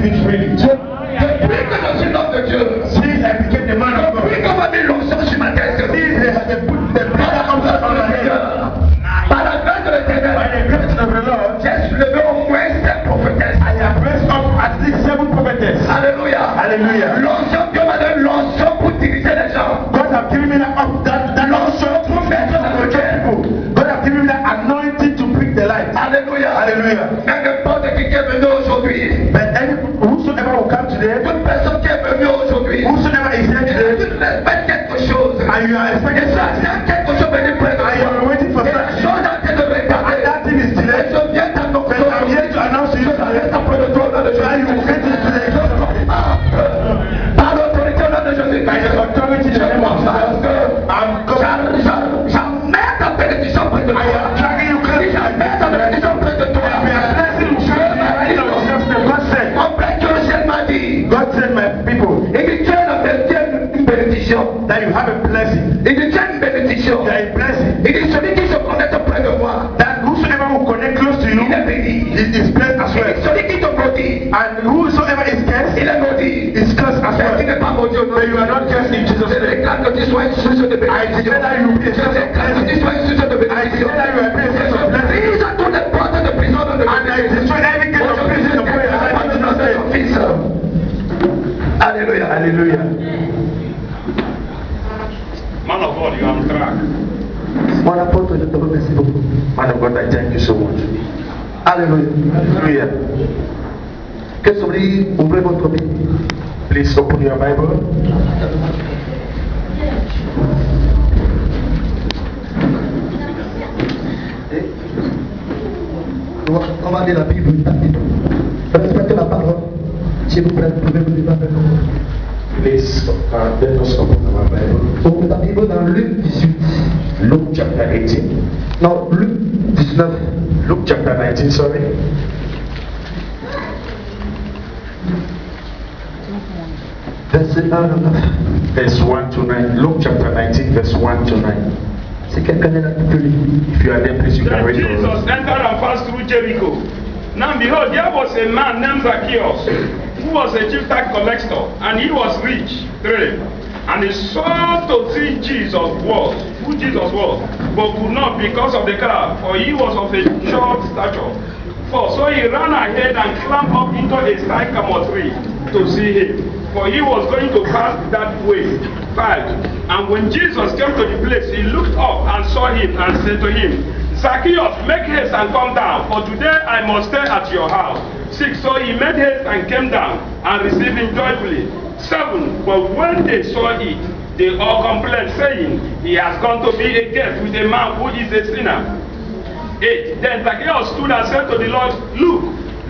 living freely. Depuis que je suis l'homme de Dieu, Since I became the man of God, depuis qu'on m'a mis l'onction sur ma tête, since they had put the prayer on my head, par la grâce de by l'Éternel, the grace of the Lord, j'ai soulevé au moins 7 prophétesses. I have raised up at least 7 prophetess. Alléluia. Hallelujah. L'onction, Dieu m'a donné l'onction pour diriger les gens. God have given me that L'onction pour mettre dans le cœur. God have given me that anointing to bring the light. Alléluia. Hallelujah. Mais n'importe qui est venu aujourd'hui, But whosoever will come today, toute personne qui est venue aujourd'hui, whosoever is here tu today, espères quelque chose. and you are Et expecting ça, something, c'est quelque chose venu près de and you toi. are waiting for Et la something, chose en train de and regarder. that thing is Et delayed, je viens t'annoncer but I'm here to announce to you que ça today, reste auprès de toi au nom de and you will get Jésus. it today. Par l'autorité au nom de Jésus. By the authority in the name of Jesus, I'm coming. J'emmène ta bénédiction près de toi. I am dragging you close. J'emmène ta bénédiction près de toi. We are blessing you. God said, Mon Père que le ciel m'a dit. God said, my people, Il dit, tu as une bénédiction. that you have a blessing. Il dit, tu as une bénédiction. You are a blessing. Il dit, celui qui se connecte près de moi, That whosoever will connect close to you il est béni. is blessed as Il well. dit, celui qui te maudit, And whosoever is cursed il est maudit. is cursed as Mais tu well. n'es pas maudit au nom But you are not cursed in Jesus' Je name. déclare que tu sois une source de I bénédiction. declare that you will be a Je source of déclare que tu blessing. sois une source de I bénédiction. declare that you will be a source Je of blessing. brise à toutes les portes de prison dans le And I destroy every gate of prison of prayer in Jesus' name. Fils. Alléluia. Hallelujah. Man of God, you are on track. Mon apôtre, je te remercie beaucoup. Man of God, I thank you so much. Hallelujah. Hallelujah. Que somebody ouvrez votre Bible. Please open your Bible. On va lire la Bible. Respectez la parole. S'il vous plaît, vous pouvez vous dire avec nous. Please, let us open our Bible. Ouvre ta Bible dans Luc 18. Luke chapter 18. Non, Luc 19. Luke chapter 19, sorry. Verset 1 à 9. Verse 1 to 9. Luke chapter 19, verse 1 to 9. Si quelqu'un est là, tu peux lire. If you are there, please, you can Then read for Jesus us. entered and passed through Jericho. Now behold, there was a man named Zacchaeus, who was a chief tax collector, and he was rich. 3. And he sought to see who Jesus was, but could not because of the crowd, for he was of a short stature. 4. So he ran ahead and climbed up into a sycamore tree to see him, for he was going to pass that way. 5. And when Jesus came to the place, he looked up and saw him and said to him, Zacchaeus, make haste and come down, for today I must stay at your house. 6. So he made haste and came down and received him joyfully. 7. But when they saw it, they all complained, saying, he has gone to be a guest with a man who is a sinner. 8. Then Zacchaeus stood and said to the Lord, Look,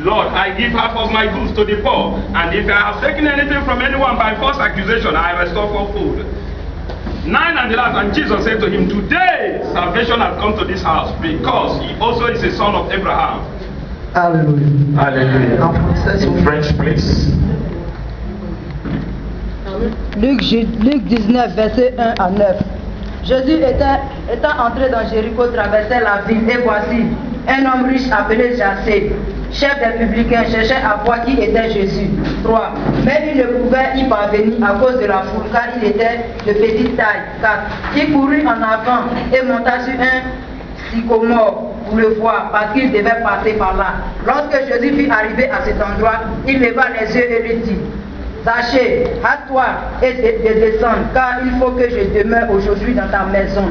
Lord, I give half of my goods to the poor, and if I have taken anything from anyone by false accusation, I restore fourfold. 9 and the last, and Jesus said to him, Today salvation has come to this house, because he also is a son of Abraham. Alléluia. Hallelujah. En français, s'il vous In plaît. French, please. Luc 19, verset 1 à 9. Jésus étant entré dans Jéricho, traversait la ville, et voici, un homme riche appelé Jassé, chef des publicains, cherchait à voir qui était Jésus. 3. Mais il ne pouvait y parvenir à cause de la foule, car il était de petite taille. 4. Il courut en avant et monta sur un sycomore pour le voir, parce qu'il devait passer par là. Lorsque Jésus fut arrivé à cet endroit, il leva les yeux et lui dit, Zachée, hâte-toi et de descendre, car il faut que je demeure aujourd'hui dans ta maison.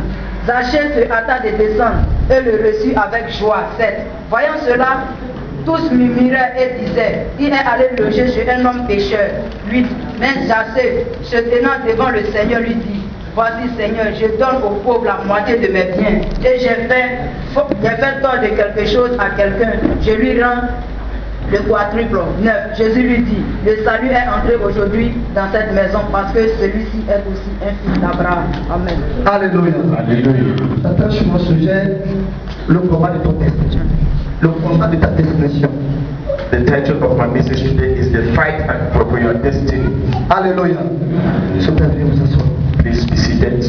Zachée se hâta de descendre et le reçut avec joie. 7. Voyant cela, tous murmuraient et disaient, il est allé loger chez un homme pécheur. 8. Mais Zachée, se tenant devant le Seigneur, lui dit, voici Seigneur, je donne aux pauvres la moitié de mes biens, et j'ai fait tort de quelque chose à quelqu'un, je lui rends le quadruple. 9. Jésus lui dit, le salut est entré aujourd'hui dans cette maison parce que celui-ci est aussi un fils d'Abraham. Amen. Alléluia. Hallelujah. Attache mon sujet, le combat de ton destin. Le combat de ta destination. The title of my message today is The Fight for Your Destiny. Alléluia. Je vous invite à vous asseoir. Please be seated.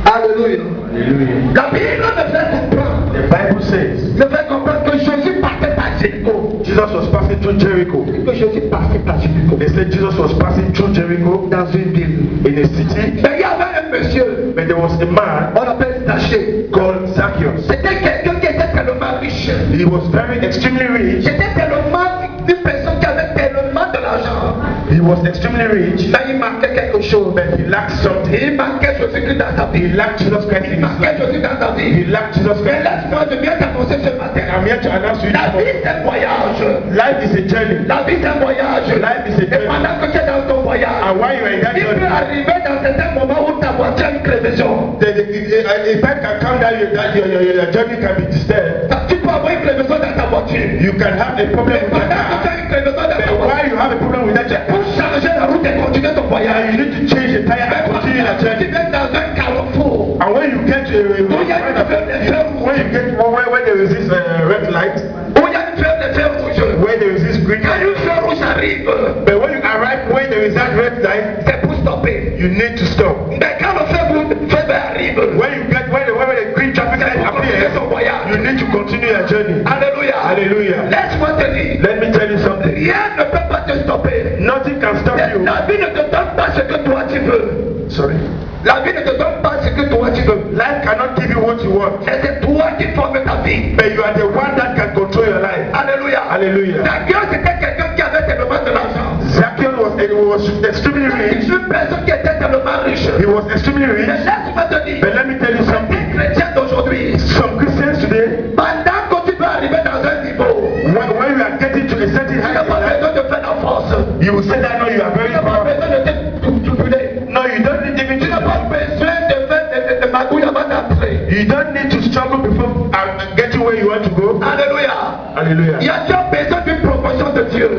Alléluia. Hallelujah. La Bible me fait comprendre The Bible says me fait comprendre que Jésus partait par Jéricho. Jesus was passing through Jericho. Que Jésus passait par Jéricho. They said Jesus was passing through Jericho Dans une ville. in a city, Mais il y avait un monsieur, but there was a man on l'appelle Zachée. called Zacchaeus. C'était quelqu'un qui était tellement riche. He was very extremely rich. C'était tellement une personne qui avait tellement de l'argent. He was extremely rich, Mais il manquait quelque chose. but he lacked something. Il manquait Jésus-Christ dans sa He vie. lacked Jesus Christ in Il his manquait life. Jésus dans sa He vie. lacked Jesus Mais Christ. laisse-moi de bien t'annoncer ce matin. I'm here to announce to you La this vie morning. c'est un voyage. Life is a journey. La vie c'est un voyage. Life is a Et journey. pendant que tu es dans ton voyage, And while you are in that il peut journey, arriver dans certains moments où ta voiture a une crevaison. a time can come that your journey can be disturbed. Tu peux avoir une crevaison dans ta voiture. You can have a problem Mais with your pendant que tu car. as une crevaison dans ta But voiture, while you have a problem with that car, pour changer la route et continuer ton voyage, you need to change the tire and continue the tu journey. viens dans un carrefour. And when you get to Où il y a une feu de feu when you get where there is this red light, Où il y a une feu de feu rouge. where there is this green Quand light, une feu rouge arrive, but when you arrive where there is that red light, c'est pour stopper. you need to stop. Mais quand le feu vert arrive, When you get where the green traffic light pour continuer appears, son voyage. you need to continue your journey. Alléluia. Hallelujah. Laisse-moi te dire, Let me tell you something. rien ne peut pas te stopper. Nothing can stop you. La vie ne te donne pas ce que toi tu veux. Sorry. La vie ne te donne pas ce que toi tu veux. Life cannot give you what you want. C'est toi qui formes ta vie. But you are the one that can control your life. Alléluia. Hallelujah. Zacchaeus c'était quelqu'un qui avait tellement de l'argent. Zacchaeus was extremely rich. C'est une personne qui était tellement riche. He was extremely Mais rich. laisse-moi te dire, But let me tell you les something. chrétiens d'aujourd'hui, Some Christians today, pendant que tu peux arriver dans un niveau, when you are getting to a certain tu height n'as in pas life, besoin de faire la force. you will say that no, you are Tu very n'as pas powerful. besoin de te tubuler. No, you don't need even Tu n'as pas besoin de faire de magouilles avant d'entrer. You don't need to struggle before getting where you want to go. Alléluia. Hallelujah. Il y a déjà besoin d'une promotion de Dieu.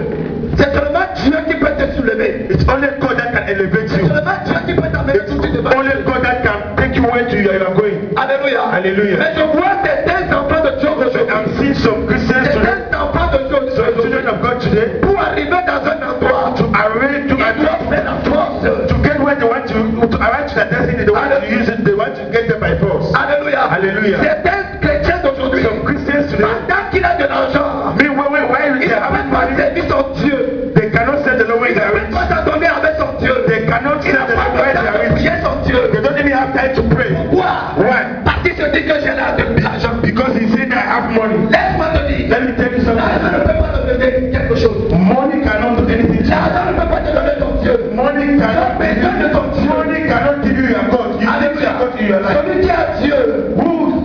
C'est seulement Dieu qui peut te soulever. It's only God that can elevate C'est you. seulement Dieu qui peut t'amener tout de suite devant. Only God that can take you where you are going. Alléluia. Alléluia. Mais je vois certains enfants de Dieu But aujourd'hui. I'm seeing some Christians today, Certains enfants de Dieu some aujourd'hui. children of God today, Pour arriver dans un endroit, to arrange to ils doivent faire la force. get where they want to arrive to their destiny. They want to use it. They want to get there by force. Alléluia. Hallelujah. Certains chrétiens d'aujourd'hui, Some Christians today, pendant qu'il a de l'argent, me where il they ne have peut pas money, servir son Dieu. they cannot sell the Lord where Il they are ne rich. peut pas s'adonner avec son Dieu. They cannot Il sell n'a the pas Lord where le they temps are de rich. prier son Dieu. They don't even have time to pray. Pourquoi? Why? Parce qu'il se dit que j'ai l'argent. Because he said I have money. Laisse-moi te dire, Let me tell you l'argent ne something. peut pas te donner quelque chose. Money cannot do anything. L'argent ne peut pas te donner ton Dieu. Money cannot money cannot give you your God. You need Alléluia. your God in your life. Celui qui a Dieu,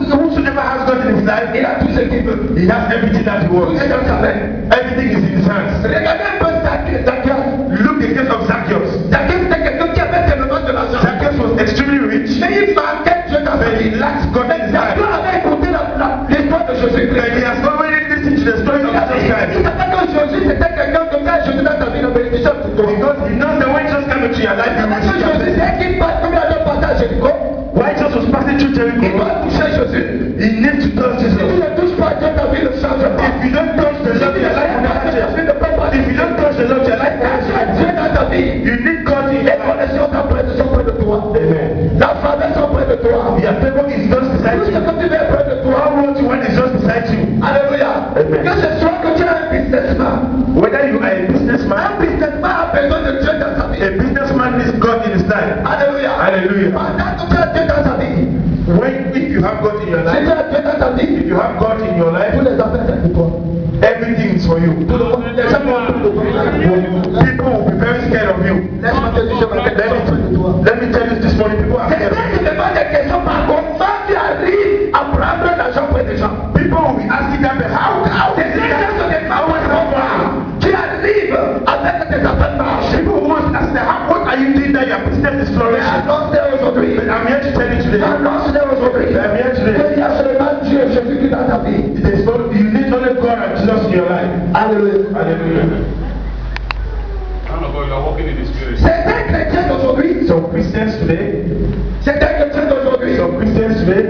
Whosoever has God in his life, il a tout ce qu'il veut. he has everything that he Tout wants. est dans sa main. Everything is in his hands. Regardez un peu Zacchaeus. Look the case of Zacchaeus. Zacchaeus était quelqu'un qui avait tellement de l'argent. Zacchaeus was extremely rich, Mais il manquait Dieu dans sa but he vie. lacks God in his life. Zacchaeus avait écouté l'histoire de But Jésus-Christ. he has already listened to the story of Jesus Il Christ. savait que Jésus c'était quelqu'un comme ça, Jésus dans sa vie, le bénédiction pour toi. Because he knows that when Jesus comes into your life, you will Parce que receive your Jésus blessing. sait qu'il passe comme il a deux passages à Jéricho. Why Jesus was passing through Il Jericho, doit toucher Jésus. he needs to touch Si tu Jesus. ne touches pas Dieu, ta vie ne change pas. If you don't touch the Lord, your life will never change. If you don't touch the Lord, your life will never change. Dieu dans ta vie. You need God in Les your life. connexions sont près de toi. Amen. La faveur sont près de toi. Your favor is just beside Tout ce you. que tu veux est près de toi. All what you want is just beside you. Alléluia. Amen. Que ce soit que tu es un businessman. Whether you are a Un businessman, businessman a besoin de Dieu dans sa vie. a businessman needs God in his life. Alléluia. Hallelujah. Pendant que tu as Dieu dans sa vie, If you have God in your si tu life, as Dieu dans ta if vie, you have God in your tous life, les affaires sont pour toi. everything is for you. Les gens vont tout de toi. People will be very scared of you. Laisse-moi te dire, je vais te de toi. Let me tell you this morning, people are C'est scared ça of qui you. me pose des questions par comment tu arrives à prendre l'argent près des gens. People will be asking them, how C'est is it ça that que tu arrives avec tes affaires marchent. people who want to ask them, what are you doing that your business is flourishing? Annonce-les aujourd'hui. But I'm here to tell you today, Annonce-les aujourd'hui. I'm here today. Il y a seulement Dieu, Jésus-Christ dans ta vie. You need only God and Jesus in your life. Alléluia. Hallelujah. Man of God, you are walking in the spirit. Certains chrétiens d'aujourd'hui, Some Christians today, certains chrétiens d'aujourd'hui, some Christians today,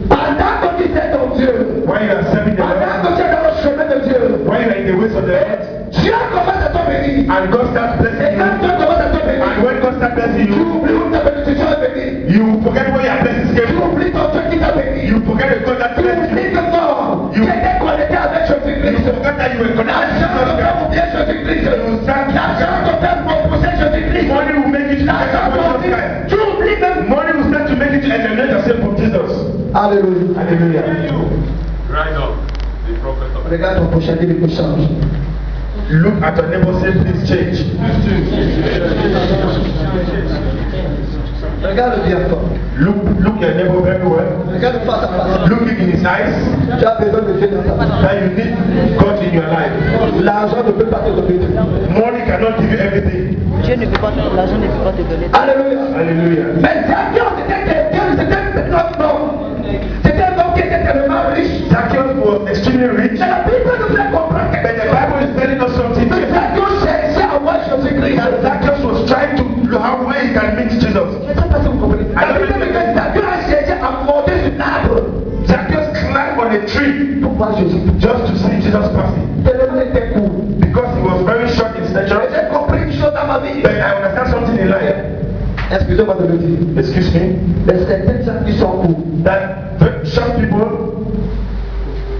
pendant que tu sais ton Dieu, while you are serving the pendant Lord, que tu es dans le chemin de Dieu, while you are in the ways of the Lord, Dieu commence à te bénir. and God starts Et blessing quand you, Dieu commence à te bénir, and when God starts blessing tu you, oublies où ta bénédiction est bénie. you forget where your blessings came Tu from. oublies ton Dieu qui t'a béni. You forget the God that Tu blessed oublies you. que non, Alléluia. Alléluia. Right on. The prophet of Regarde ton prochain, dis que change. Look at your neighbor, say, please change. Regarde bien fort. Look your neighbor very well. Regarde face à face. Look in his eyes. Tu as besoin de Dieu dans ta vie. That you need God in your life. L'argent ne peut pas te donner tout. Money cannot give you everything. Dieu ne peut pas, l'argent ne peut pas te donner. Alléluia. Hallelujah. Mais Zacchaeus c'était quelqu'un, c'était notre nom. C'était un homme qui était tellement riche. Zacchaeus was extremely rich. Mais la Bible nous fait comprendre que But the Bible is telling us something. Zacchaeus cherchait à voir Jésus-Christ. That Zacchaeus was trying to know how way he can meet Jesus. Je ne sais pas si vous comprenez. La Bible dit que Zacchaeus a cherché à monter sur l'arbre Zacchaeus climbed on a tree Pour voir Jésus. just to see Jesus passing. Tellement il était court. Because he was very short in stature. J'ai compris une chose dans ma vie. But I understand something in life. Excusez-moi de le dire. Excuse me. Mais certaines gens qui sont courts, That very short people,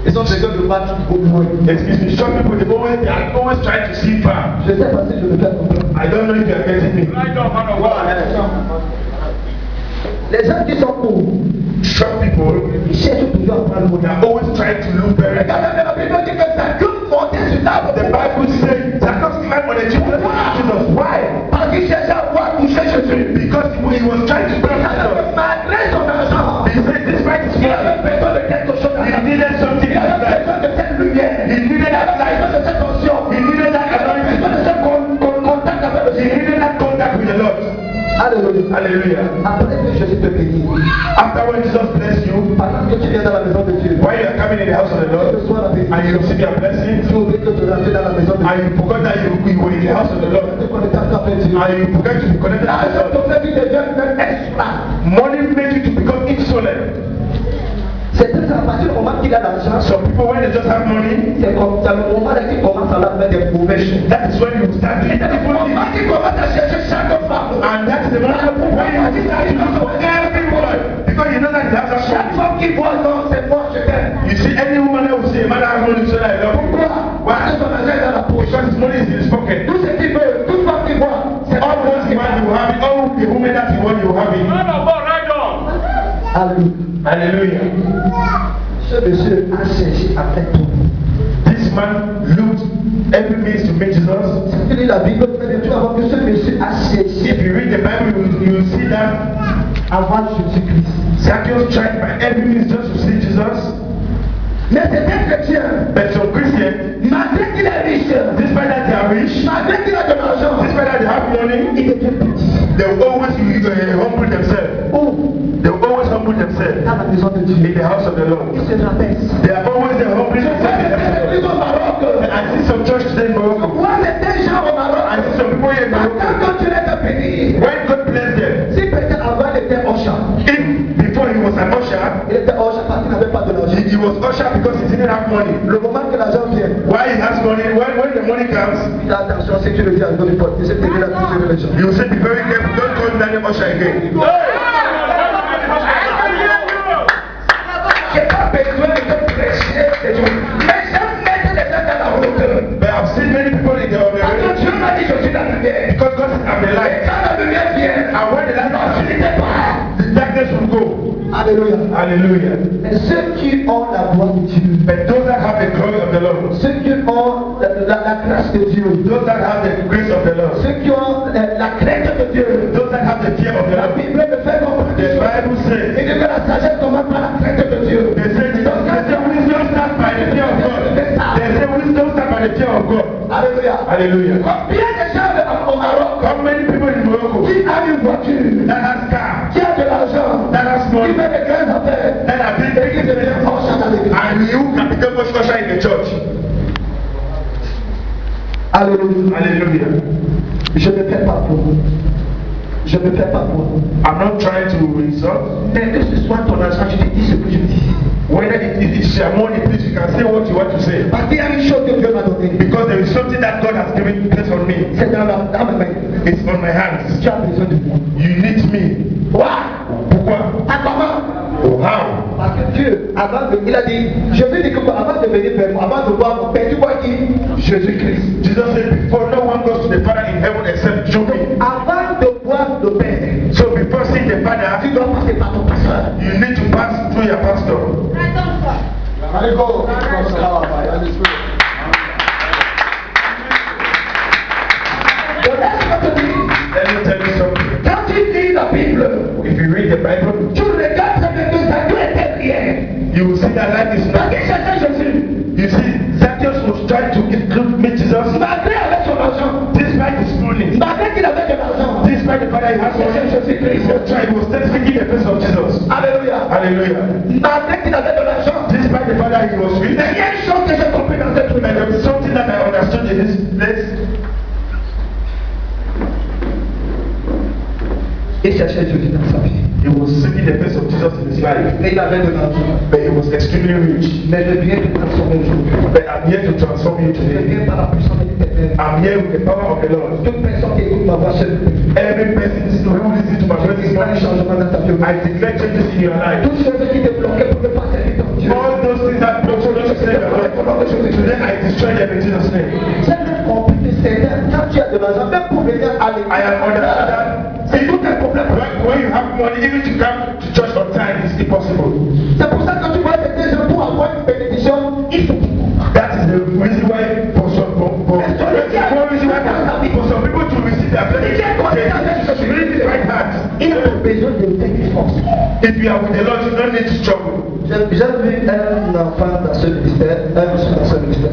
ils ont besoin de battre au loin. excuse me, short people, they are always trying to see far. Je sais pas si je le fais comprendre. I don't know if you are getting me. Right on, man of God. Les gens qui sont courts, Short people, ils cherchent toujours à prendre le they haut. are always trying to look very. Regardez, la Bible dit que Zacchaeus montait sur l'arbre. The Bible says Zacchaeus climbed on a tree to see Jesus. Why? Parce qu'il cherchait à voir toucher Jésus. Because he was trying to see Jesus. Malgré son argent, He said, despite his il money, avait besoin de quelque chose dans he sa vie. needed something Il in his avait life. besoin de cette lumière. He needed that Il avait besoin light. de cette onction. He needed that Il avait anointing. besoin de ce contact avec le He Seigneur. needed that contact with the Lord. Alléluia. Hallelujah. Après que Jésus te bénit, After when Jesus blessed you, pendant que tu viens dans la maison de Dieu, while you are coming in the house of the Lord, reçois la and you bénédiction. receive your blessing, Tu oublies que tu es rentré dans la maison de and Dieu. you forgot that you were in the house of the Lord, Tu es connecté avec Dieu. and you forgot to be connected to L'argent the te Lord. fait vivre des jeunes esclaves. Money made you to become insolent. C'est à partir du moment qu'il a l'argent, Some people, when they just have money, c'est comme ça, le moment là qu'il commence à faire des mauvais choses. that is when you start doing C'est evil le things. moment qu'il commence à chercher chaque femme. And that is the moment when you start to look for everyone. Because you know that you have that Chaque money. femme qui voit, non, c'est moi, je t'aime. You see any woman that will say, man, I have money, so I love you. Pourquoi? Why? Parce que son argent est dans la poche. Because his money is in his pocket. Tout ce qu'il veut, toute femme qui voit, c'est All those you want, you have it. All the women that you want, you have it. Man of God, right on. Alléluia. Hallelujah. Ce monsieur a cherché à faire tout. This man looked every means to meet Jesus. Si tu lis la Bible, tu vas voir que ce monsieur a cherché If you read the Bible, you will see that avant Jésus-Christ. Zacchaeus tried by every means just to see Jesus. Mais c'est un chrétien. But some Christians, Malgré qu'il est riche, despite that they are rich, malgré qu'il a de l'argent, despite that they have money, Il était petit. they will always humble themselves. Où? They will always humble themselves Dans la maison de in Dieu. the house of the Il Lord. se rabaisse. They are always the humbling themselves in the house of the l'église Lord. au Maroc. I see some church today in Morocco. Moi, des gens au Maroc. I see some people here in Morocco. Quand tu es béni, When God blessed them, Si peut-être avant il était au champ, if before he was an usher, il était au champ parce qu'il n'avait pas de l'argent. he was usher because he didn't have money. Le moment que l'argent vient, Why he has money? When the money comes, il a attention, si tu le dis à l'autre porte, il s'est tenu là pour sauver les gens. you say, be very careful. Don't call me that name usher again. j'ai pas besoin de te prêcher. Mais j'aime mettre les gens dans la route. But I've seen many people in the Parce que other Dieu m'a dit que je suis dans la lumière. because God is I'm the light. Quand la lumière vient, And when the light l'obscurité part. comes, the darkness will go. Alléluia. Hallelujah. Et ceux qui ont la gloire de Dieu, But those that have the glory of the Lord, ceux qui ont la grâce de Dieu, those that have the grace of the Lord, ceux qui ont la crainte de Dieu, those that have the fear of the La Lord, Bible me fait comprendre the que Bible il says, dit que la sagesse commence par la crainte de Dieu. they say wisdom starts by the fear of God. They say wisdom starts by the fear of God. Alléluia. Hallelujah. Combien de gens au Maroc How many people in Morocco qui a une voiture, that has car, qui a de l'argent, that has qui money, fait des grandes affaires, that have been et qui devient fort dans l'église? and you can become much usher in the church? Alléluia. Hallelujah. Je ne fais pas pour vous. Je ne fais pas pour vous. I'm not trying to insult. Mais que ce soit ton argent, je te dis ce que je dis. Whether it's your money, please, you can say what you want to say. Parce qu'il y a une chose que Dieu m'a donnée. Because there is something that God has given place on me. C'est dans mes mains. It's on my hands. Tu as besoin de moi. You need me. Pourquoi? À comment? How? Parce que Dieu, il a dit, Jésus dit que avant de venir vers moi, avant de voir mon Père, tu vois qui? Jésus-Christ. Jesus said, before no one goes to the Father in heaven except through me. Avant de voir le Père, So before seeing the Father, tu dois passer par ton pasteur. you need to pass through Hallelujah, Pastor. Let me tell you something. Quand tu lis la Bible, If you read the Bible, tu regardes que ça doit être rien. you will see that life is Parce not. que cherchait Jésus, You see, Zacchaeus was trying to meet Jesus. malgré avec son argent, Despite his money, malgré qu'il avait de l'argent, despite the fact that he had money, he was trying. He was still seeking the face of Jesus. alléluia, Hallelujah. malgré qu'il avait de l'argent, Despite the fact that he was rich, mais il y a une chose que j'ai compris dans cette and there primaire. was something that I understood in this place. Il cherchait Jésus dans sa vie. He was seeking the face of Jesus in his life, Mais il avait de l'argent. but he was extremely rich. Mais je viens de transformer aujourd'hui. But I'm here to transform you Je today. viens par la puissance de l'Éternel. I'm here with the power of the Lord. Toute personne qui écoute ma voix se Every person who listens to my voice this un morning, changement dans ta vie. I declare changes in your life. Toutes choses qui te bloquaient pour ne pas servir ton Dieu. All those things that block you not to serve the Lord, today I destroy them in Jesus' name. J'ai même compris que Seigneur, quand tu as de l'argent, même pour venir à I have understood l'église, that. c'est tout un problème. When you have money, even to come to church on time is impossible. C'est pour ça que tu vois des gens pour avoir une bénédiction, il faut qu'ils comprennent. That is the reason why for some people to receive their blessing, they really fight hard. Il a besoin de technique force. If you are with the Lord, you don't need to struggle. J'ai vu un enfant dans ce ministère, un monsieur dans ce ministère.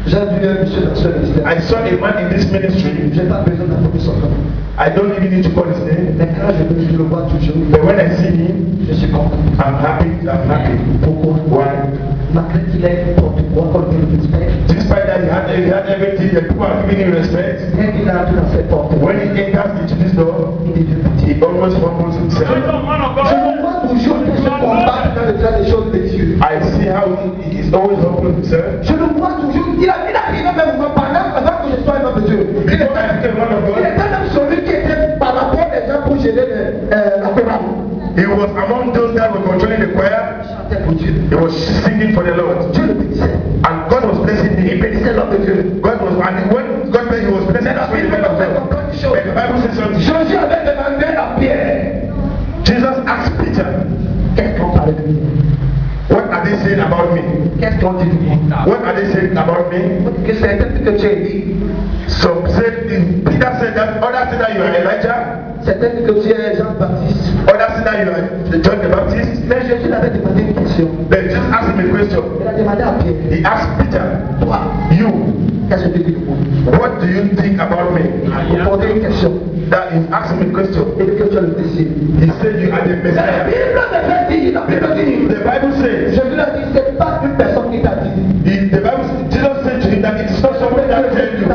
J'ai vu un monsieur dans ce ministère. I saw a man in this ministry. Je n'ai pas besoin d'appeler son nom. I don't even need to call his name. Mais quand je le vois toujours, But when I see him, je suis content. I'm happy. I'm happy. Pourquoi? Why? Malgré qu'il ait porte-voix, qu'on lui respecte, Despite that he had everything, the people are giving him respect. dès qu'il entre dans cette porte, When he enters into this door, il devient petit. he almost humbles himself. Man of Je God. le vois toujours que se combattre dans le train des choses de Dieu. I see how he is always humble himself. Je le vois toujours. Il a arrivé même avant que je sois un homme de Dieu. Il Before I became one of était God, même celui qui était par rapport des gens pour gérer la chorale. he was among those that were controlling the choir. Il chantait pour Dieu. He was singing for the Lord. Dieu le bénissait. And God was blessing Il him. bénissait l'homme de Dieu. God was, and when God said he was blessing us with the man of God. But the Bible says something. Jésus avait demandé à Pierre, Jesus asked Peter, Qu'est-ce qu'on parlait de lui? what are they saying about me? Qu'est-ce qu'on dit de moi? What are they saying about me? Que c'est un que tu as dit. Some said, Peter said that, others said that you are Elijah, C'est un que tu es Jean-Baptiste. others said that you are John the Baptist. Mais Jésus avait demandé une question. But Jesus asked him a question. Il a demandé à Pierre. He asked Peter, Toi, you, qu'est-ce que tu dis de moi? what do you think about me? Il m'a posé une question. That he asked him a question. Et que tu as le Messie. He said you are the la Messiah. Bible me fait dire, la Bible dit, The Bible says, Jésus a dit, c'est pas une personne qui t'a dit. the Bible, Jesus said to him that it is not somebody that tell you,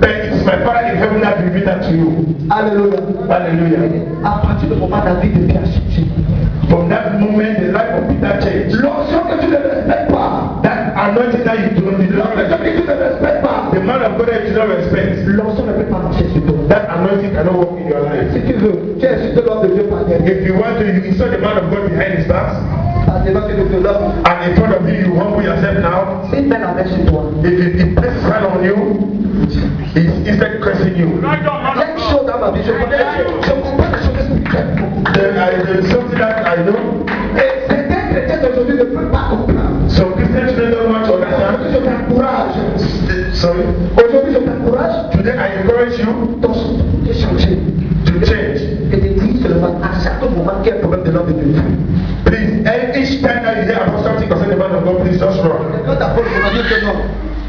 but it is my Father in heaven that revealed that to you. Alléluia. Hallelujah. À partir du moment où la vie de Pierre a changé, From that moment, the life of Peter changed. l'onction que tu ne respectes pas, That anointing that you don't l'onction respect, que tu ne respectes pas, the man of God that you don't respect, l'onction ne peut pas marcher sur toi. that anointing cannot work in your life. Si tu veux, tu es sur l'homme de Dieu par derrière. If you want to, you saw the man of God behind his back, Par devant de l'homme, and in front of you, you humble yourself now. s'il met la main sur toi, If he places his hand on you, he's instead cursing you. Right on, man il y a of une God. chose dans ma vie, je comprends les choses spirituelles. There is something that I know. Et certains chrétiens d'aujourd'hui ne peuvent pas comprendre. Some Christians today don't want to Aujourd'hui, understand. je t'encourage. Sorry. Aujourd'hui, je t'encourage. Today I encourage you Ton souffle de changer. to change. Et de dire seulement à chaque moment qu'il y a un problème de l'homme de Dieu. Please, each time that you hear about something concerning the man of God, please just run. Quand ta faute, on va dire que non.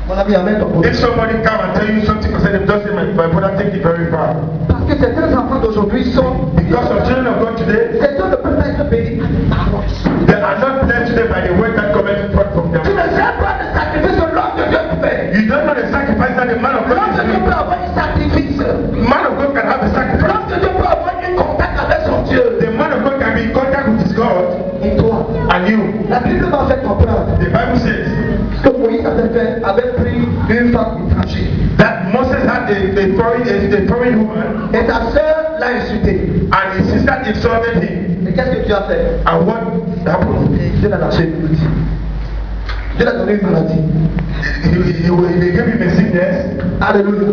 Mon ami, amène ton problème. If somebody come and tell you something concerning him, just say, my brother, take it very far. Parce que certains enfants d'aujourd'hui sont. Because of children of God today, Certains ne peuvent pas être bénis par parole. they are not blessed today by the word that comes forth from tu them. ne sais pas le sacrifice que l'homme de Dieu fait. You don't know the sacrifice that the man of L'homme God de is Dieu peut doing. avoir un sacrifice. Man of God can have a sacrifice. L'homme de Dieu peut avoir un contact avec son Dieu. The man of God can be in contact with his God Et toi, and you. la Bible m'a fait comprendre The Bible says que Moïse avait pris une femme étrangère. that Moses had a foreign woman Et ta sœur l'a insulté. and his sister insulted him. Et qu'est-ce que tu as fait? And what happened? Dieu l'a lâché une maladie. Dieu l'a donné une maladie. They gave him a sickness. Alléluia.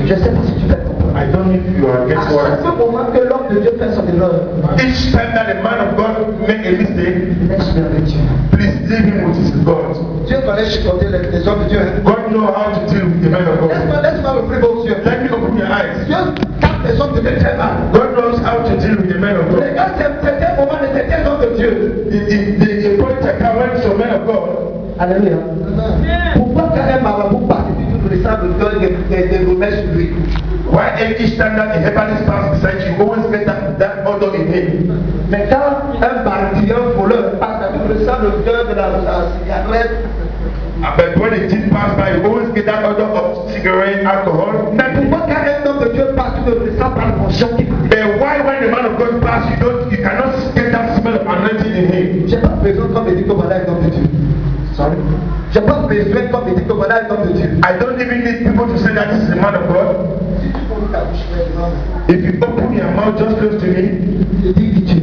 Je ne sais pas si tu fais comprendre. I don't know if you are À getting what I'm chaque moment que l'homme de Dieu fait son erreur, saying. Each time that a man of God make a mistake, laisse-le avec Dieu. please leave him with his God. Dieu connaît supporter les hommes de Dieu. Hein. God know how to deal with the man of God. Laisse-moi ouvrir vos yeux. Let me open your eyes. Dieu capte les hommes de Dieu très mal. God knows how to deal with the man of God. Regarde certains moments de certains hommes de Dieu. The point account when some men of God. Alléluia. Pourquoi quand un marabout participe du président de Dieu de remettre sur lui? Why each time that a herbalist passes beside you, always get that odor in him. Mais quand un bandit, un voleur passe avec le sang de Dieu de la cigarette, But when a thief pass by, you always get that odor of cigarette, alcohol. mais pourquoi quand un homme de Dieu passe, tu ne ressens pas l'émotion qui vous dit? But why when the man of God pass, you cannot get that smell of anointing in him? J'ai pas besoin qu'on me dise que voilà un homme de Dieu. Sorry. J'ai pas besoin qu'on me dise que voilà un homme de Dieu. I don't even need people to say that this is the man of God. Si tu ouvres ta bouche maintenant, If you open your mouth just close to me, je dis qui tu es.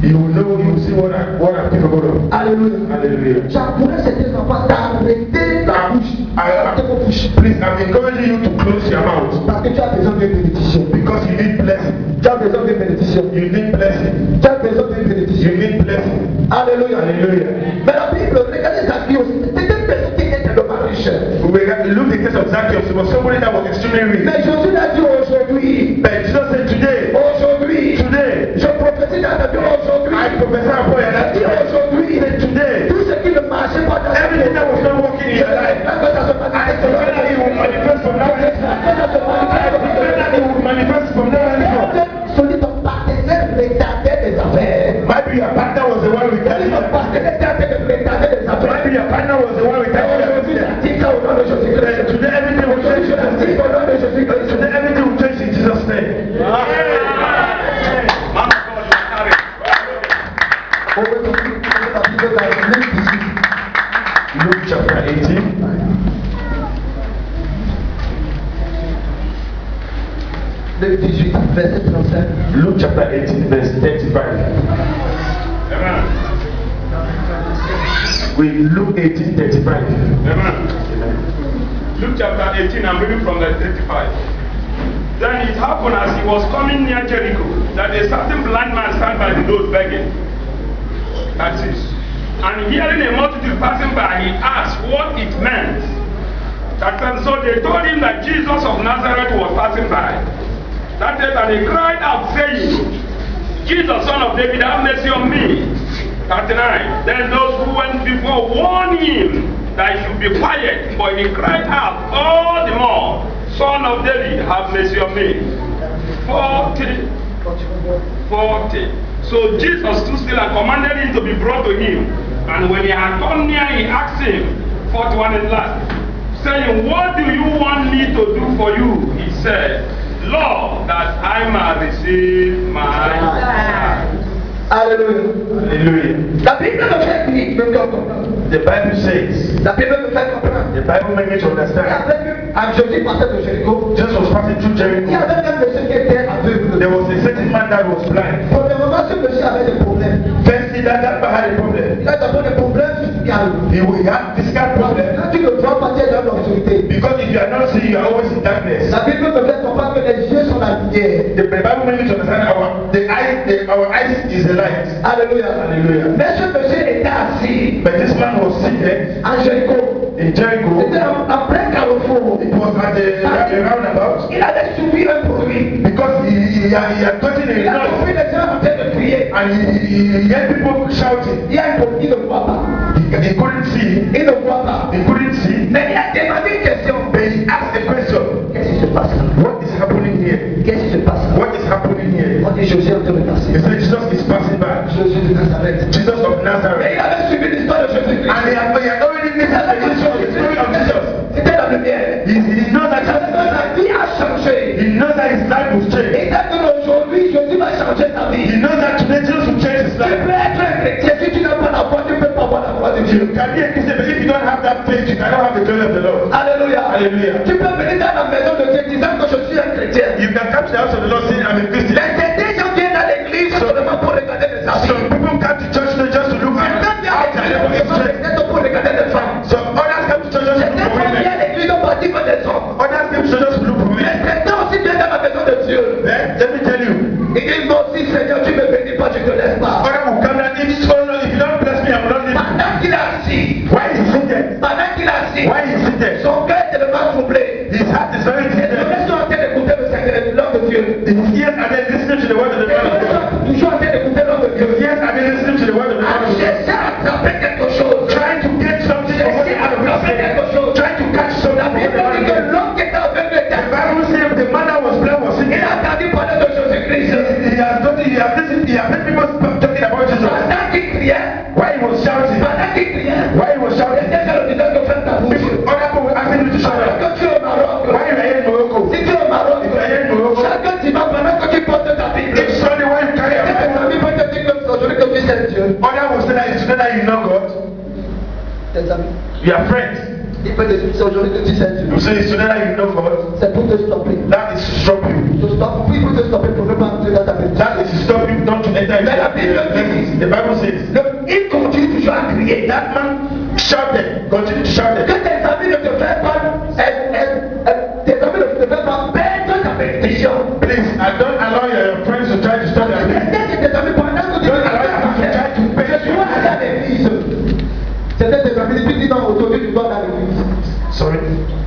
you will know, you will see what I'm capable of. Alléluia. Hallelujah. J'encourage certains enfants d'arrêter la bouche. Arrêtez vos bouches. Please, I'm encouraging you to close your mouth Parce que tu as besoin d'une bénédiction. because you need blessing. Tu as besoin d'une bénédiction. You need blessing. Tu as besoin d'une bénédiction. You need blessing. Alléluia. Hallelujah. Mais la Bible, regardez Zacchaeus. C'était une personne qui était tellement riche. We look at the case of Zacchaeus. He was somebody that was extremely rich. Mais Jésus l'a dit aujourd'hui. But Jesus said today, today, Je prophétise dans ta vie aujourd'hui. I prophesy upon your life. Aujourd'hui. Say today, Tout ce qui ne marchait pas dans everything that was not working in your life, I declare that it will manifest from now on. I declare that it will manifest from now on. Celui ton partenaire retardait des affaires. Maybe your partner was the one with Celui ton partenaire retardait des affaires. Maybe your partner was the one with Dis ça au nom de Jésus-Christ. Today everything will change. Dis au nom de Jésus-Christ. Today everything will change in Jesus' name. Man of God, you are carrying. Ouvre ton Bible dans Luc 18. Luke chapter 18. Luc 18, verset 35. Luke chapter 18, verse 35. Amen. We Luke 18, 35. Amen. Luke chapter 18, I'm reading from verse 35. Then it happened as he was coming near Jericho that a certain blind man stand by the road begging. That's it. And hearing a multitude passing by, he asked what it meant. So they told him that Jesus of Nazareth was passing by. That is, and he cried out, saying, Jesus, son of David, have mercy on me. 39. Then those who went before warned him that he should be quiet, but he cried out all the more, Son of David, have mercy on me. 40. So Jesus stood still and commanded him to be brought to him. And when he had come near, he asked him, 41 at last, saying, what do you want me to do for you? He said, Lord, that I may receive my sight. Alléluia. Hallelujah. La Bible me fait me comprendre. The Bible says, La Bible me fait comprendre. the Bible makes me to Il y understand. avait un Jésus passait de Jéricho. Jesus was passing through Il y Jericho. avait un monsieur qui était aveugle. There was a certain man that was blind. Premièrement, ce monsieur avait des problèmes. Firstly, that man had a problem. Il a d'abord des problèmes physiques. He had physical problem. Quand tu ne vois pas, tu es dans l'obscurité. Because if you are not seeing, you are always in darkness. La Bible me fait comprendre que les yeux sont la lumière. The Bible makes me to understand our eyes is the light. Alléluia. Hallelujah. Mais ce monsieur était assis But this man was seated à Jéricho. in Jericho. C'était en plein carrefour. It was at the roundabout. Il avait subi un bruit. Because he had gotten Il a a compris noise. les gens en train de crier. And he heard people shouting. Il y a un bruit, il ne voit pas. He couldn't see. Il ne voit pas. He couldn't see. Mais il a demandé une question. But he asked a question. Qu'est-ce qui se passe là? What is happening here? Qu'est-ce qui se passe là? What is happening here? On dit Jésus est en train de He passer. said Jesus is passing by. Jésus de Nazareth. Jesus of Mais Nazareth. il avait suivi l'histoire de Jésus-Christ. And he had already listened to the story of Jesus. C'était la lumière. He knows that Sa vie a changé. he knows that his life will change. Et aujourd'hui, Jésus va changer ta He vie. knows that today Jesus will change his Tu life. peux être un chrétien, si tu n'as pas la foi, tu ne peux pas voir la gloire de Dieu. You can be a Christian, but if you don't have that faith, you cannot have the glory of the Lord. Alléluia. Hallelujah. Tu peux venir dans la maison de Dieu disant que je suis un chrétien. You can come to the house of the Lord saying, I'm a Christian. Mais certains gens viennent à l'église seulement pour regarder les habits. Some people come to church just to look at Certains viennent how à their l'église level is changed. peut-être pour regarder les femmes. Some others come to church just to Certains look for viennent women. à l'église au bâtiment des hommes. Others come to church just to look for Mais men. certains aussi viennent dans la maison de Pendant qu'il a assis, Why is he seated? pendant qu'il a assis, Why is he seated? son cœur est tellement troublé. His heart is very Les tender. oreilles sont en train d'écouter le Seigneur, l'homme de Dieu. His ears are there listening to the word of the Les Lord. oreilles sont toujours en train d'écouter l'homme de Dieu. His ears are there listening to the word of the À Lord. chercher à attraper quelque chose. Trying to get something from what the Chercher à Lord is attraper saying. quelque chose. Trying to catch something La from what Bible the Lord dit is que saying. l'homme qui était aveugle était The Bible says the man that was blind was sitting. Il a entendu parler de Jésus-Christ. He has heard people talking about Jesus. Pendant qu'il priait, Why he was shouting? pendant qu'il priait, Why he was shouting? les gens lui disaient de faire ta bouche. Other people were asking him to shout Alors out. que tu es au Maroc, Why you are here in Morocco? si tu es au Maroc, If you are here in Morocco, chaque dimanche pendant que tu portes ta Bible, if Sunday when you carry a tes Bible, amis vont te dire que aujourd'hui que tu sais Dieu. other will say that it's today that you know God. Tes amis, You are friends. ils peuvent te dire c'est aujourd'hui que tu sais Dieu. You say it's today that you know God. C'est pour te stopper. That is to stop you. Il faut te stopper pour ne pas entrer dans ta maison. That is to stop you not to enter into Mais la Bible dit, the Bible says il continue toujours à crier. that man shouted, continued to shout. Que tes amis ne te fassent pas, tes amis ne te fassent pas perdre ta bénédiction. Please, don't allow your friends to try to stop your business. C'était tes amis pendant que tu Don't allow your friends to try to pay je dois aller à l'église. C'était tes amis, tu dis non, aujourd'hui tu dois aller à l'église. Sorry.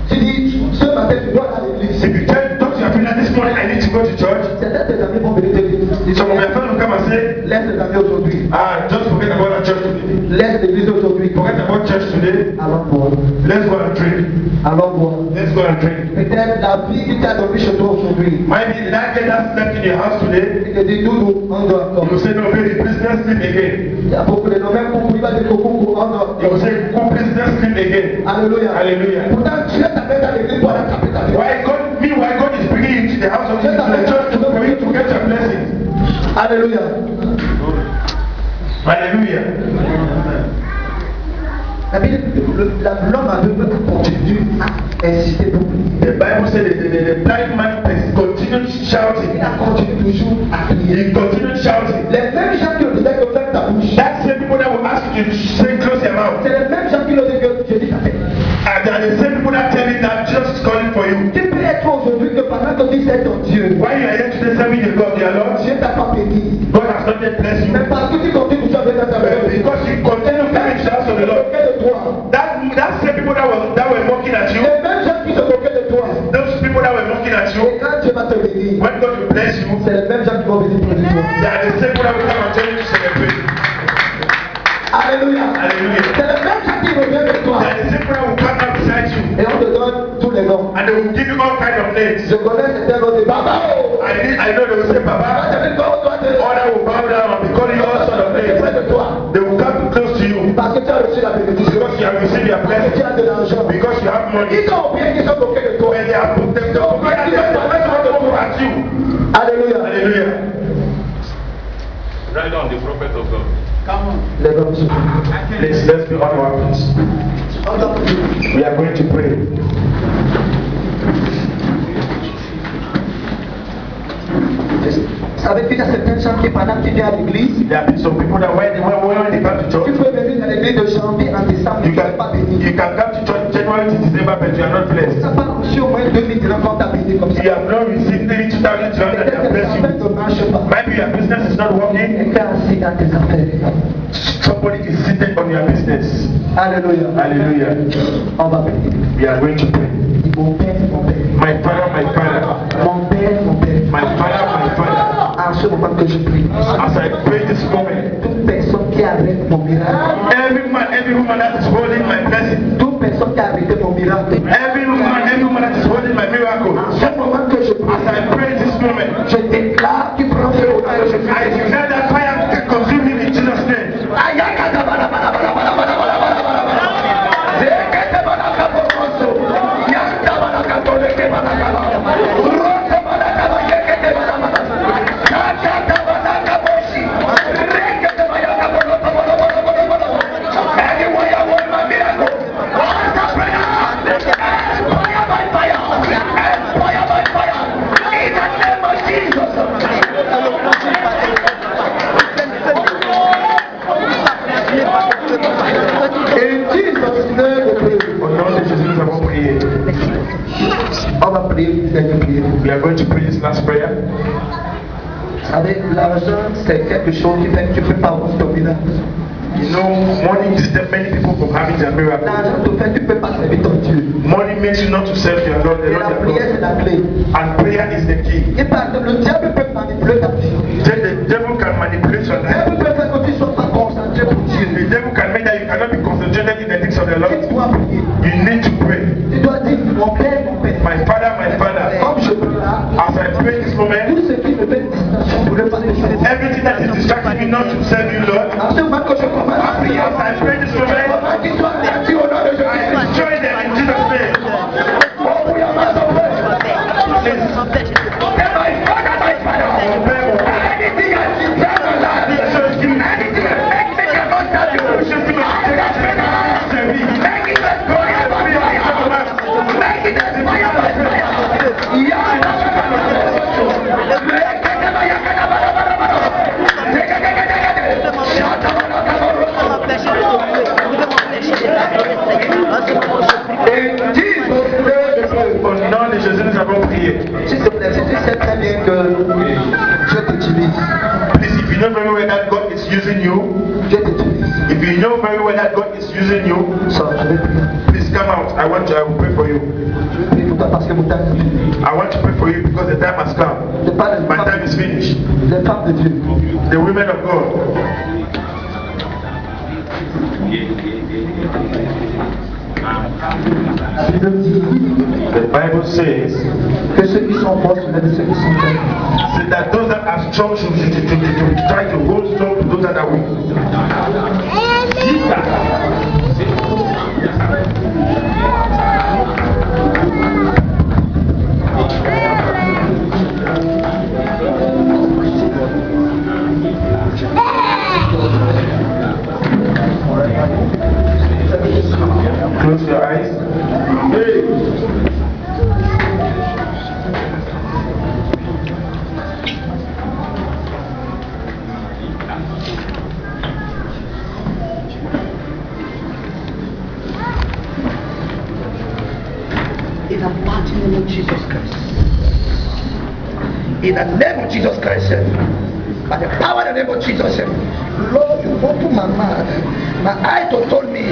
Tu dis ce matin tu dois aller à l'église. If you talk to your friend that this morning I need to go to church, C'était tes amis vont venir te dire. some of your friends will come and say, Laisse les amis aujourd'hui. just forget about that church today. Laisse l'église aujourd'hui. Forget about church today. Allons boire. Let's go and drink. Allons boire. Let's go and drink. Peut-être la vie qui t'a dormi chez toi aujourd'hui. Maybe that guy that slept in your house today, Il te dit Doudou, on doit encore. you will say, no, baby, please let's sleep again. Il y a beaucoup de noms, même pour il va dire coucou, on doit You will encore. say, go, please let's sleep again. Alléluia. Hallelujah. Pourtant, Dieu t'appelle dans l'église pour attraper ta vie. Why God is bringing you to the house of Jesus, to the church, for you to get your blessings. Alléluia. Hallelujah. L'homme aveugle continue à insister pour prier. The Bible said that the blind man continued shouting. Il a continué toujours à prier. He continued shouting. Les mêmes gens qui ont dit que ferme ta bouche. That's the people that will ask you to say close your mouth. C'est les mêmes gens qui ont dit que Jésus t'a fait. And they are the same people that tell you that Jesus is calling for you. Tu peux être aujourd'hui que pendant que tu sais ton Dieu, Why you are here today serving the God, your Lord? Dieu t'a pas béni. God has not yet blessed you. Mais parce que tu continues toujours avec ta maison. Because you continue coming to the house of the Lord. De toi. That's the people that were mocking at you. Les mêmes gens qui se moquaient de toi. Those people that were mocking at Et you. quand Dieu va te bénir, When God will bless you, c'est les mêmes gens qui vont venir pour toi. they are the same people that will come and tell you to celebrate. Alléluia. Hallelujah. C'est les mêmes gens qui reviennent de toi. They are the same people that will come up beside you. Et on te donne tous les noms. And they will give you all kinds of names. Je connais certains noms de Baba. I know they will say, Papa. Other will bow down and be calling you all sorts of names. They will come close to you Parce que tu as reçu la bénédiction. because you have received your Parce que tu blessing. as de l'argent. Because you have money. Ils ont oublié qu'ils sont moqués de toi. And they are put them down. They are at you. Alléluia. Hallelujah. Write down the prophet of God. Les hommes sont Let's be on our feet. We are going to pray. Vous savez qu'il y a certaines gens qui, pendant que tu viens à l'église, There have been some people that when they come to tu church, peux venir à l'église de janvier en décembre, tu you ne vas pas béni. can come to church January to December, but you are not Tu blessed. n'as pas reçu au moins 2000 dirhams quand tu as béni comme ça. You have not received 2,000 that Peut-être have que blessed ta affaire you. ne marche pas. Maybe your business is not working. Et t'es assis dans tes affaires. Somebody is seated on your business. Alléluia. Hallelujah. On va bénir. We are going to pray. Dis, mon père, mon père. My Father, my Father. Mon père, mon père. My Father, my Father. À ce moment que je prie, As I pray this moment, toute personne qui arrête mon miracle, every woman that is holding my blessing, toute personne qui a arrêté mon miracle, every woman that is holding my miracle, à ce moment que je prie, as I pray this moment, je déclare qu'il prend feu au nom de Jésus. I declare that fire to consume him in Jesus' name. On va prier une dernière prière. We are going to pray this last prayer. Vous savez, l'argent, c'est quelque chose qui fait que tu ne peux pas avoir ton miracle. You know, money disturbs many people from having their miracle. L'argent te fait, tu ne peux pas servir ton Dieu. Money makes you not to serve your Lord, the Et Lord la your prière, c'est God. la clé. And prayer is the key. Et par exemple, le diable peut manipuler ta vie. Then the devil can manipulate your Le life. diable peut faire que tu ne sois pas concentré pour Dieu. The devil can make that you cannot be concentrated in the things of the Tu Lord. dois prier. You need to pray. Tu dois dire, mon Père, mon Père. My Father, Comme je prie là, as I pray this moment, tout ce qui me fait une distraction pour ne pas te servir. everything that is distracting me not to serve you, Lord, En ce moment que je commence à prier, as I pray this moment, comment qu'ils soient perdus au nom de Jésus. I destroy them in Jesus' name. Au nom de Jésus, nous avons prié. S'il te plaît, si tu sais très bien que Dieu t'utilise, Please, if you know very well that God is using you, Dieu t'utilise. if you know very well that God is using you, Sors, je vais prier. please come out. I will pray for you. Je vais prier pour toi parce que mon temps est fini. I want to pray for you because the time has come. Je parle My time is finished. des femmes de Dieu. The women of God. La Bible dit The Bible says que ceux qui sont forts sont de ceux qui sont faibles. that those that are strong should try to hold strong to those that are weak. Close your eyes. Hey. In the mighty name of Jesus Christ. In the name of Jesus Christ. By the power of the name of Jesus. Lord, you open my mouth. My eyes told me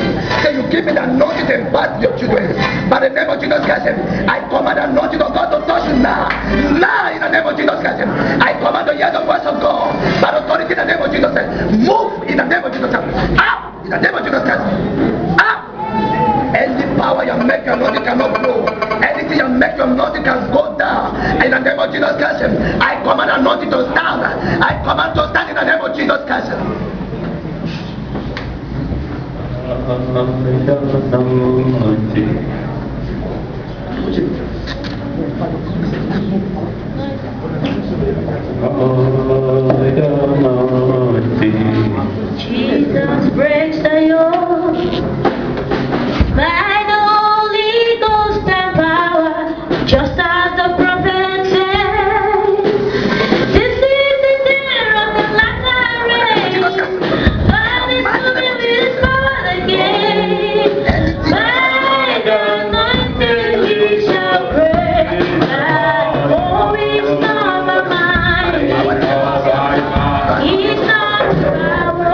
that you give me the anointing to impart your children. By the name of Jesus Christ, I command the anointing of God to touch you now. Now in the name of Jesus Christ. I command to hear the voice of God. By the authority in the name of Jesus Christ. Move in the name of Jesus Christ. Out in the name of Jesus Christ. Out. Any power you make your anointing cannot flow. Anything you make your anointing can go down. In the name of Jesus Christ, I command anointing to stand. I command to stand in the name of Jesus Christ. Jesus breaks the yoke by the Holy Ghost and power, just as the prophet said. This is the day of the Nazarene. God is coming with his power again. By the anointing he shall break. Oh, he's not my mind. He's not power.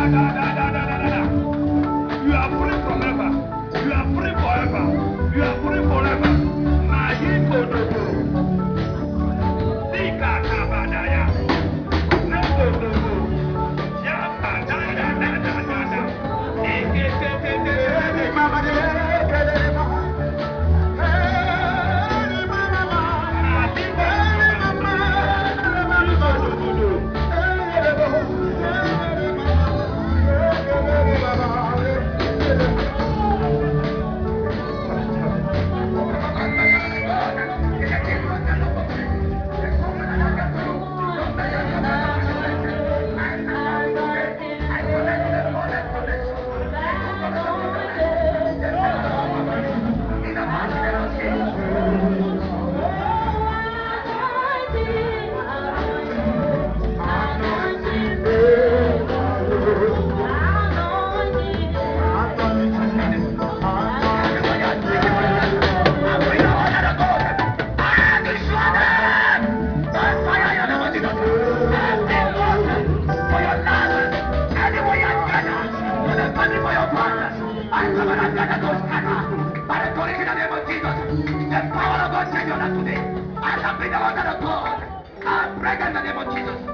You are free forever. You are free forever. You are free forever. Mahiko dogo. Sika kabadaya. Seko dogo. Yapa da da da da da da. Eke te te te te mama de kele mama. The power of God, take your life today. I have been the one of God. I pray in the name of Jesus.